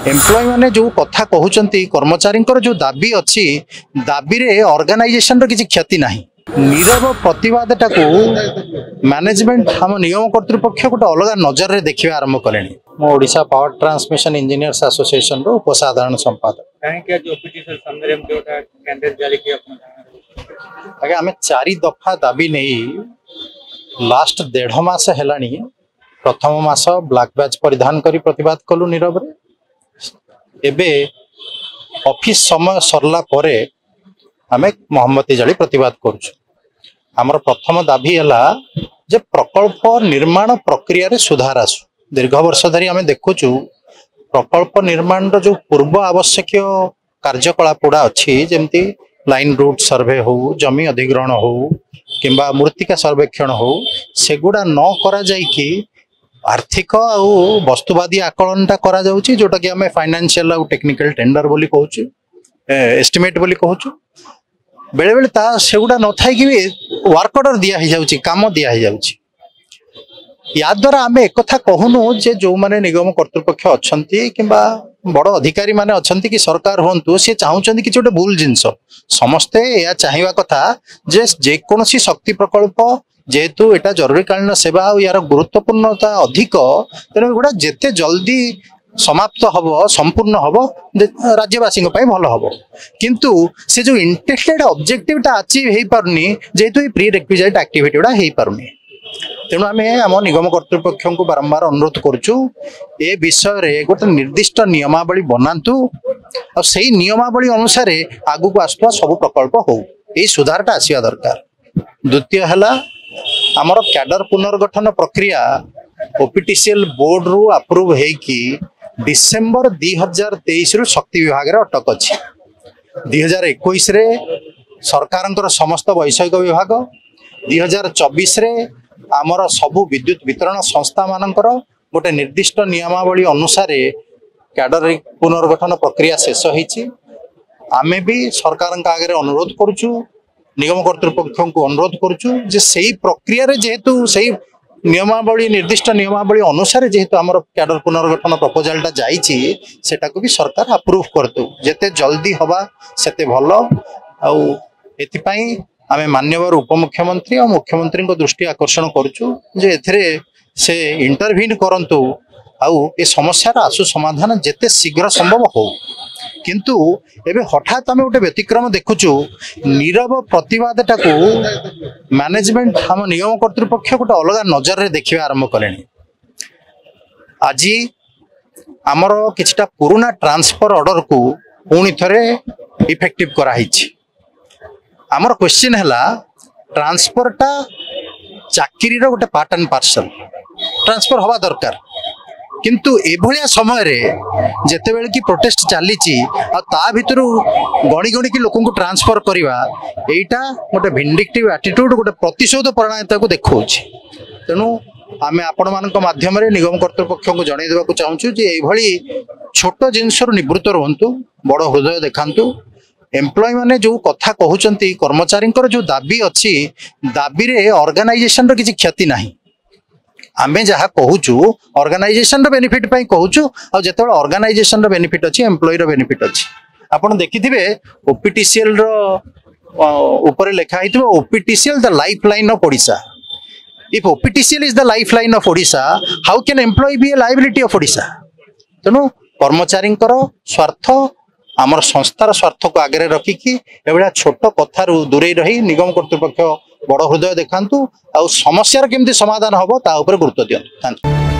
Employ माने जो कथा कहउचंती कर्मचारी जो दाबी अच्छी दाबी रे ऑर्गेनाइजेशन रो किसी क्षति नहीं नीरव प्रतिवाद टाकू मैनेजमेंट हम नियम कर्तृपक्ष गोटे अलग नजर रे देखिबा आरंभ कलेनी मो Odisha power transmission engineers association रो उपसाधारण संपादक आगे आमे 4 दफा दाबी नहीं लास्ट 1.5 मास हेलानी प्रथम मास ब्लैक बैच परिधान करी प्रतिवाद कलु नीरव रे एबे ऑफिस समय सरला परे आमे मोहम्मती जाली प्रतिवाद करूछु। हमर प्रथम दाबी हला जे प्रकल्प निर्माण प्रक्रिया रे सुधार आसु दीर्घ वर्ष धरी आमे देखुछु प्रकल्प निर्माण रो जो पूर्व आवश्यक कार्यकलाप गुड़ा अच्छी जमती लाइन रूट सर्वे हो जमी अधिग्रहण हो किंबा मूर्तिका सर्वेक्षण हो सेगुड़ा न करा जाई कि आर्थिक आउ वस्तुवादी आकलनटा करा जाउची जोटा कि हमें फाइनेंशियल आउ टेक्निकल टेंडर बोली कहूछु एस्टिमेट बोली कहूछु बेले बेले ता सेगुड़ा न थाई कि वर्क ऑर्डर दिया ही जाउची काम दिया ही जाउची या द्वारा आमे एक कथा कहूनु जे जो माने निगम कर्तृपक्ष अछंती किंबा बड़ अधिकारी माने अछंती कि सरकार होंतु से चाहुचंती कि छोटे भूल जिंस समस्ते या चाहिवा कथा जे कोनोसी शक्ति प्रकल्प जेहेतु एटा जरूरीकालीन सेवा और यार गुरुत्वपूर्णता अधिक तेणु गुड़ा जेते जल्दी समाप्त हब संपूर्ण हब राज्यवासी भल हब किंतु से जो इंटेंडेड ऑब्जेक्टिवटा अचीव हो पारुनी जेहेतु ये प्री रिक्विजिट एक्टिविटी गुड़ा हो पारुनी तेणु आम आम निगम कर्तृपक्ष को बारंबार अनुरोध करुचु ए विषय रे गोटे निर्दिष्ट नियमावली बनातु और सही नियमावली अनुसार आगु को आसुवा सब प्रकल्प हो यही सुधारटा आसवा दरकार। द्वितीय है आमर कैडर पुनर्गठन प्रक्रिया ओपीटीसीएल बोर्ड रु अप्रूव होगी डिसेम्बर 2023 रु शक्ति विभाग रे अटक अच्छी 2021 रे सरकार समस्त वैषयिक विभाग 2024 रे आमर सबु विद्युत वितरण संस्था मानकर गोटे निर्दिष्ट नियमावली अनुसार कैडर पुनर्गठन प्रक्रिया शेष होईची आमे भी सरकार आगे अनुरोध करुचु निगम कर्तृपक्ष को अनुरोध करुचु जे सही प्रक्रिया रे जेहेतु सही नियमावली निर्दिष्ट नियमावली अनुसार जेहेतु आमर कैडर पुनर्गठन प्रपोजालटा जाईची सेटा को भी सरकार अप्रूव करतु जेते जल्दी हवा सेते भल आउ एथिपाई आमे मान्यवर उपमुख्यमंत्री और मुख्यमंत्री को दृष्टि आकर्षण करुचु जे एथिरे से इंटरवीन करंतु आउ ए समस्यार आसु समाधान जेते शीघ्र संभव हो किंतु एबे हठात आमे गोटे व्यतिक्रम देखुचु नीरव प्रतिवाद टाकू मैनेजमेंट हम नियम कर्तृपक्ष गोटे अलग नजर रे देखिबा आरंभ कलेनी आज आमर किछटा पुराना ट्रांसफर ऑर्डर को पुणी थरे इफेक्टिव करा हिची आमर क्वेश्चन हैला ट्रांसफरटा चाकरी रो गोटे पार्ट एंड पार्सल ट्रांसफर हवा दरकार किंतु एभलिया समय रे जेते बेले की प्रोटेस्ट चलीची आ ता भितरु गणी गणी की लोकन को ट्रांसफर करवा एटा गोटे विंडिक्टिव एटीट्यूड गोटे प्रतिशोध प्रणायता को देखौछि तेनु आमे आपण मानक माध्यम रे निगम कर्तृपक्ष को जणै देबा को चाहूछु जे एभली छोट जिंस रु निवृत्त रहंतु बड़ हृदय देखांतु एम्प्लॉय माने जो कथा कहउचंती कर्मचारी जो दाबी अच्छी दाबी रे ऑर्गेनाइजेशन रो किसी क्षति नहीं आमे जहाँ कहूचु ऑर्गेनाइजेशन रो बेनिफिट पई कहूचु आ जेतेबेले ऑर्गेनाइजेशन रो बेनिफिट अछि एम्प्लॉय रो बेनिफिट अछि आपण देखिथिबे ओपीटीसीएल रो ऊपर लिखा हितबो OPTCL the life line of Odisha if OPTCL is the life line of Odisha how can employee be a liability of Odisha तेनु कर्मचारी स्वार्थ आमर संस्थार स्वार्थ को आगे रखिकी एभलिया छोट कथारू दूरे रही निगम कर्तृपक्ष बड़ हृदय देखांतु आ समस्यार केमती समाधान हबो ता ऊपर गुरुत्व दियंतु। Thank you.